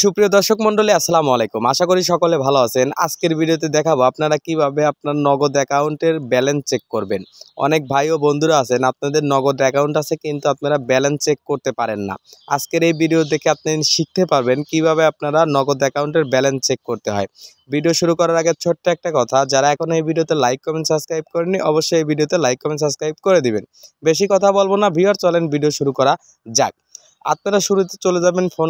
সুপ্রিয় দর্শক মণ্ডলী আসসালামু আলাইকুম। আশা করি সকলে ভালো আছেন। আজকের ভিডিওতে দেখাবো আপনারা কিভাবে আপনার নগদ অ্যাকাউন্টের ব্যালেন্স চেক করবেন। অনেক ভাই ও বন্ধুরা আছেন আপনাদের নগদ অ্যাকাউন্ট আছে কিন্তু আপনারা ব্যালেন্স চেক করতে পারেন না। আজকের এই ভিডিও দেখে আপনি শিখতে পারবেন কিভাবে আপনারা নগদ অ্যাকাউন্টের ব্যালেন্স চেক করতে হয়। ভিডিও শুরু করার আগে ছোট্ট একটা কথা, যারা এখন এই ভিডিওতে লাইক কমেন্ট সাবস্ক্রাইব করেননি অবশ্যই এই ভিডিওতে লাইক কমেন্ট সাবস্ক্রাইব করে দিবেন। বেশি কথা বলবো না ভিউয়ার, চলেন ভিডিও শুরু করা যাক। আপনারা শুরুতে চলে যাবেন ফোন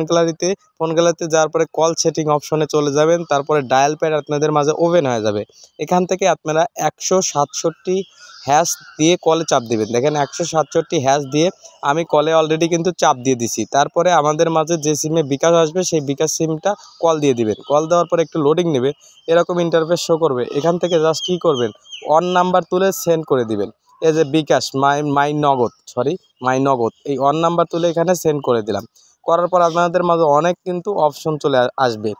গ্যালারিতে যাওয়ার পরে কল সেটিং অপশনে চলে যাবেন। তারপরে ডায়াল প্যাড আপনাদের মাঝে ওপেন হয়ে যাবে। এখান থেকে আপনারা 167 হ্যাশ দিয়ে কলে চাপ দিবেন। দেখেন 167 হ্যাশ দিয়ে আমি কলে অলরেডি কিন্তু চাপ দিয়ে দিছি। তারপরে আমাদের মাঝে যে সিমে বিকাশ আসবে সেই বিকাশ সিমটা কল দিয়ে দিবেন। কল দেওয়ার পরে একটু লোডিং নেবে, এরকম ইন্টারফেস শো করবে। এখান থেকে জাস্ট কী করবেন, অন নাম্বার তুলে সেন্ড করে দিবেন। এই যে বিকাশ মাই নগদ এই অন নাম্বার তুলে এখানে সেন্ড করে দিলাম। করার পর আপনাদের মাঝে অনেক কিন্তু অপশন চলে আসবে।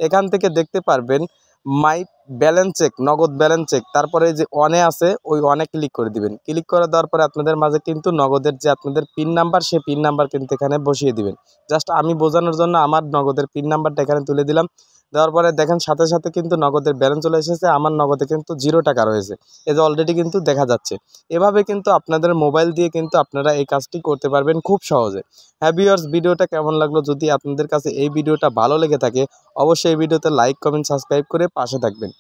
এখান থেকে দেখতে পারবেন মাই ব্যালেন্স চেক, নগদ ব্যালেন্স চেক। তারপরে যে অনে আছে ওই অনে ক্লিক করে দিবেন। ক্লিক করে দেওয়ার পরে আপনাদের মাঝে কিন্তু নগদের যে আপনাদের পিন নাম্বার সেই পিন নাম্বার কিন্তু এখানে বসিয়ে দিবেন। জাস্ট আমি বোঝানোর জন্য আমার নগদের পিন নাম্বারটা এখানে তুলে দিলাম। দেওয়ার পরে দেখেন সাথে সাথে কিন্তু নগদের ব্যালেন্স চলে এসেছে। আমার নগদে কিন্তু 0 টাকা রয়েছে, এই যে অলরেডি কিন্তু দেখা যাচ্ছে। এভাবে কিন্তু আপনাদের মোবাইল দিয়ে কিন্তু আপনারা এই কাজটি করতে পারবেন খুব সহজে। হ্যাঁ ভিউয়ার্স, ভিডিওটা কেমন লাগলো? যদি আপনাদের কাছে এই ভিডিওটা ভালো লেগে থাকে অবশ্যই এই ভিডিওতে লাইক কমেন্ট সাবস্ক্রাইব করে পাশে থাকবেন।